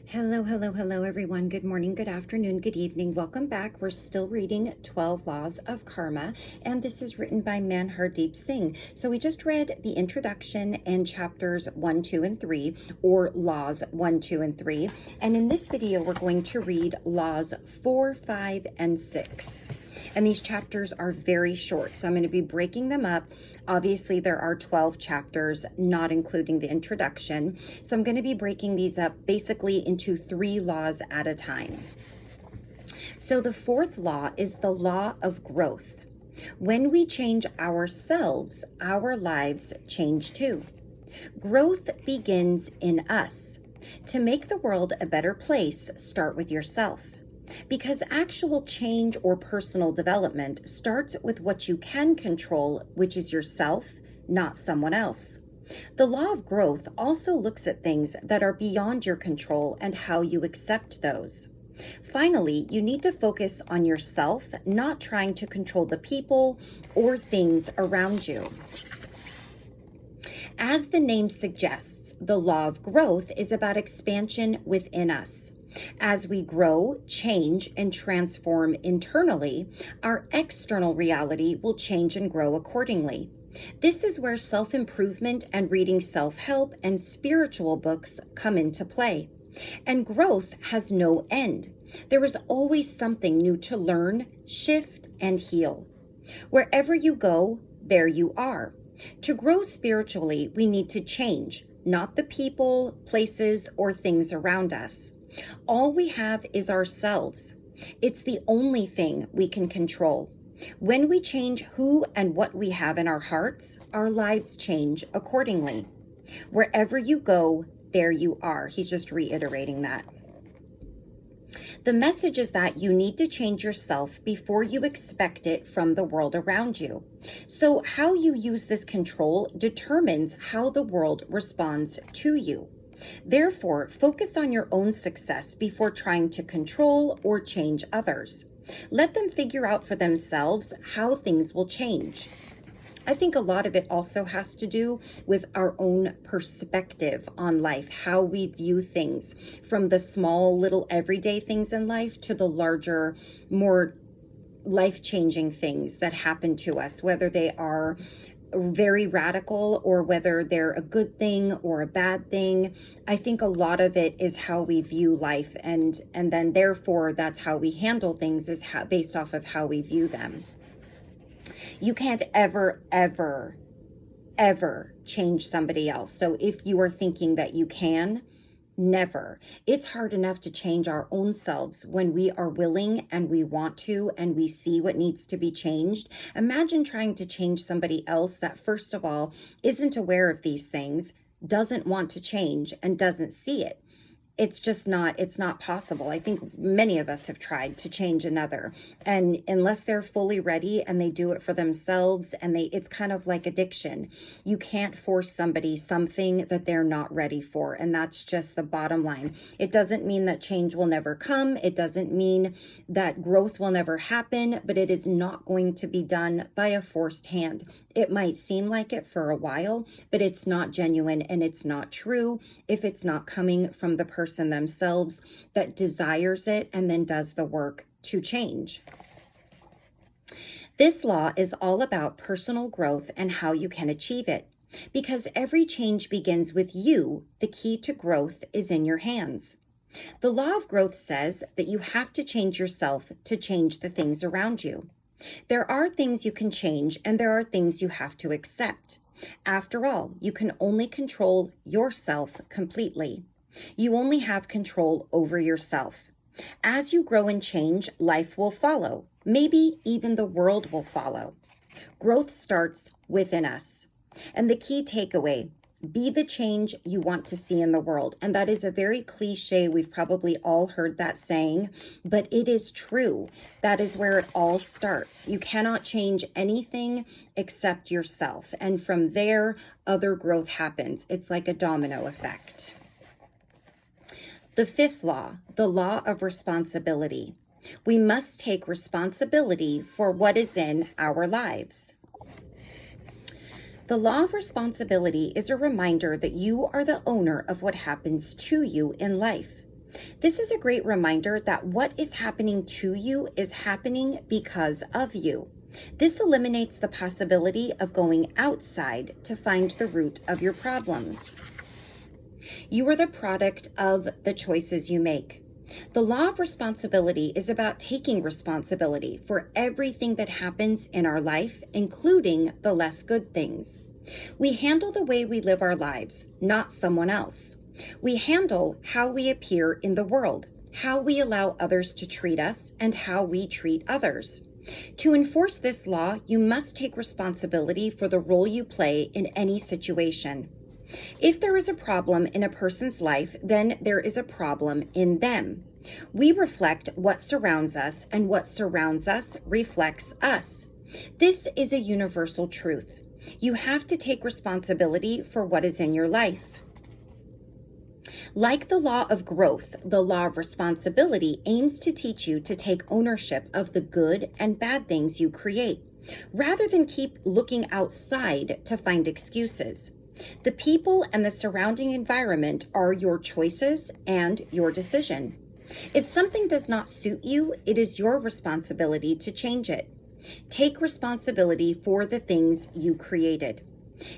Hello, hello, hello, everyone. Good morning, good afternoon, good evening. Welcome back. We're still reading 12 Laws of Karma, and this is written by Manhardeep Singh. So we just read the introduction and chapters 1, 2, and 3, or Laws 1, 2, and 3. And in this video, we're going to read Laws 4, 5, and 6. And these chapters are very short, so I'm going to be breaking them up. Obviously, there are 12 chapters, not including the introduction. So I'm going to be breaking these up basically into 3 laws at a time. So the fourth law is the law of growth. When we change ourselves, our lives change too. Growth begins in us. To make the world a better place, start with yourself. Because actual change or personal development starts with what you can control, which is yourself, not someone else. The law of growth also looks at things that are beyond your control and how you accept those. Finally, you need to focus on yourself, not trying to control the people or things around you. As the name suggests, the law of growth is about expansion within us. As we grow, change, and transform internally, our external reality will change and grow accordingly. This is where self-improvement and reading self-help and spiritual books come into play. And growth has no end. There is always something new to learn, shift, and heal. Wherever you go, there you are. To grow spiritually, we need to change, not the people, places, or things around us. All we have is ourselves. It's the only thing we can control. When we change who and what we have in our hearts, our lives change accordingly. Wherever you go, there you are. He's just reiterating that. The message is that you need to change yourself before you expect it from the world around you. So how you use this control determines how the world responds to you. Therefore, focus on your own success before trying to control or change others. Let them figure out for themselves how things will change. I think a lot of it also has to do with our own perspective on life, how we view things, from the small little everyday things in life to the larger, more life-changing things that happen to us, whether they are very radical or whether they're a good thing or a bad thing. I think a lot of it is how we view life, and then therefore that's how we handle things, is based off of how we view them. You can't ever change somebody else. So if you are thinking that you can, never. It's hard enough to change our own selves when we are willing and we want to and we see what needs to be changed. Imagine trying to change somebody else that, first of all, isn't aware of these things, doesn't want to change, and doesn't see it. It's not possible. I think many of us have tried to change another, and unless they're fully ready and they do it for themselves, and it's kind of like addiction. You can't force somebody something that they're not ready for, and that's just the bottom line. It doesn't mean that change will never come. It doesn't mean that growth will never happen, but it is not going to be done by a forced hand. It might seem like it for a while, but it's not genuine and it's not true if it's not coming from the person themselves that desires it and then does the work to change. This law is all about personal growth and how you can achieve it. Because every change begins with you, the key to growth is in your hands. The law of growth says that you have to change yourself to change the things around you. There are things you can change and there are things you have to accept. After all, you can only control yourself completely. You only have control over yourself. As you grow and change, life will follow. Maybe even the world will follow. Growth starts within us. And the key takeaway: be the change you want to see in the world. And that is a very cliche. We've probably all heard that saying, but it is true. That is where it all starts. You cannot change anything except yourself. And from there, other growth happens. It's like a domino effect. The fifth law, the law of responsibility. We must take responsibility for what is in our lives. The law of responsibility is a reminder that you are the owner of what happens to you in life. This is a great reminder that what is happening to you is happening because of you. This eliminates the possibility of going outside to find the root of your problems. You are the product of the choices you make. The law of responsibility is about taking responsibility for everything that happens in our life, including the less good things. We handle the way we live our lives, not someone else. We handle how we appear in the world, how we allow others to treat us, and how we treat others. To enforce this law, you must take responsibility for the role you play in any situation. If there is a problem in a person's life, then there is a problem in them. We reflect what surrounds us, and what surrounds us reflects us. This is a universal truth. You have to take responsibility for what is in your life. Like the law of growth, the law of responsibility aims to teach you to take ownership of the good and bad things you create, rather than keep looking outside to find excuses. The people and the surrounding environment are your choices and your decision. If something does not suit you, it is your responsibility to change it. Take responsibility for the things you created.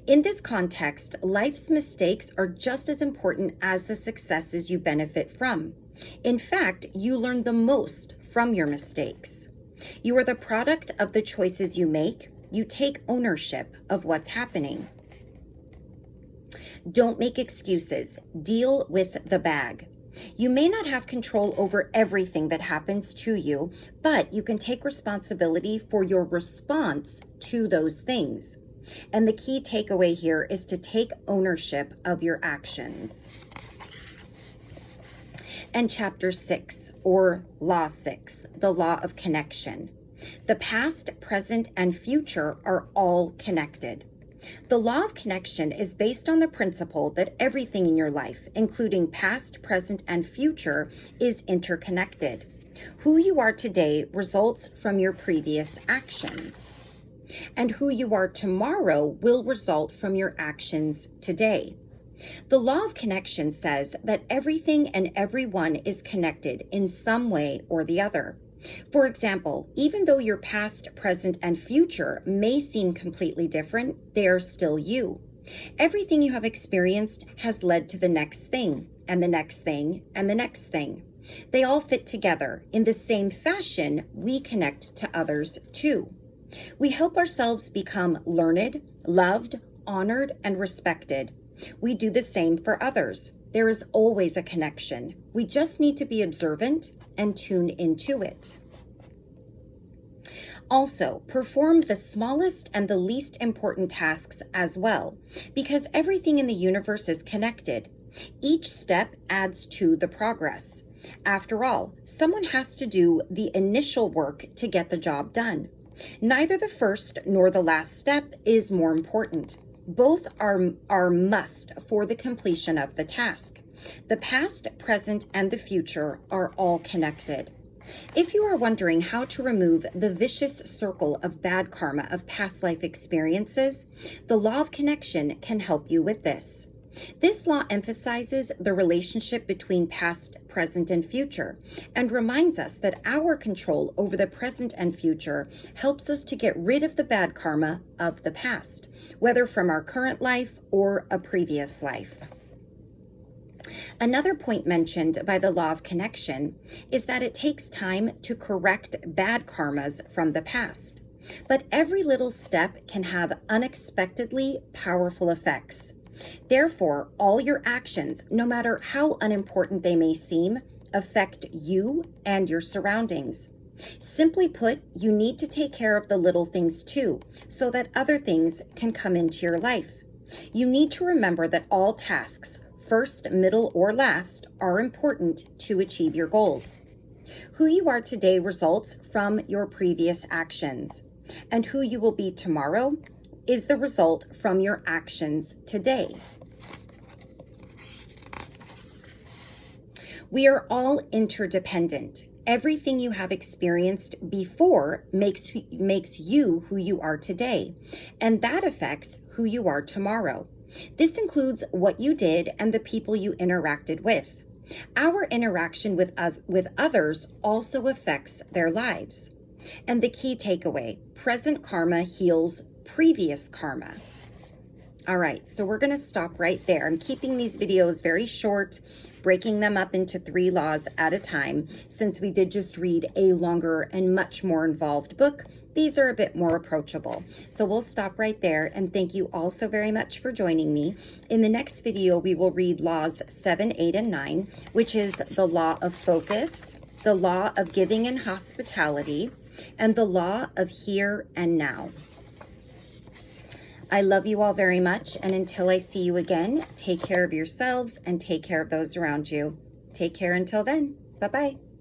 In this context, life's mistakes are just as important as the successes you benefit from. In fact, you learn the most from your mistakes. You are the product of the choices you make. You take ownership of what's happening. Don't make excuses. Deal with the bag. You may not have control over everything that happens to you, but you can take responsibility for your response to those things. And the key takeaway here is to take ownership of your actions. And chapter 6, or law 6, the law of connection. The past, present, and future are all connected. The law of connection is based on the principle that everything in your life, including past, present, and future, is interconnected. Who you are today results from your previous actions. And who you are tomorrow will result from your actions today. The law of connection says that everything and everyone is connected in some way or the other. For example, even though your past, present, and future may seem completely different, they are still you. Everything you have experienced has led to the next thing, and the next thing, and the next thing. They all fit together. In the same fashion, we connect to others too. We help ourselves become learned, loved, honored, and respected. We do the same for others. There is always a connection. We just need to be observant and tune into it. Also, perform the smallest and the least important tasks as well, because everything in the universe is connected. Each step adds to the progress. After all, someone has to do the initial work to get the job done. Neither the first nor the last step is more important. Both are must for the completion of the task. The past, present, and the future are all connected. If you are wondering how to remove the vicious circle of bad karma of past life experiences, the law of connection can help you with this. This law emphasizes the relationship between past, present, and future, and reminds us that our control over the present and future helps us to get rid of the bad karma of the past, whether from our current life or a previous life. Another point mentioned by the law of connection is that it takes time to correct bad karmas from the past. But every little step can have unexpectedly powerful effects. Therefore, all your actions, no matter how unimportant they may seem, affect you and your surroundings. Simply put, you need to take care of the little things too, so that other things can come into your life. You need to remember that all tasks, first, middle, or last, are important to achieve your goals. Who you are today results from your previous actions, and who you will be tomorrow is the result from your actions today. We are all interdependent. Everything you have experienced before makes you who you are today, and that affects who you are tomorrow. This includes what you did and the people you interacted with. Our interaction with others also affects their lives. And the key takeaway, present karma heals previous karma. All right, so we're going to stop right there. I'm keeping these videos very short, breaking them up into 3 laws at a time. Since we did just read a longer and much more involved book, these are a bit more approachable. So we'll stop right there, and thank you all so very much for joining me. In the next video, we will read laws 7, 8, and 9, which is the law of focus, the law of giving and hospitality, and the law of here and now. I love you all very much, and until I see you again, take care of yourselves and take care of those around you. Take care until then. Bye-bye.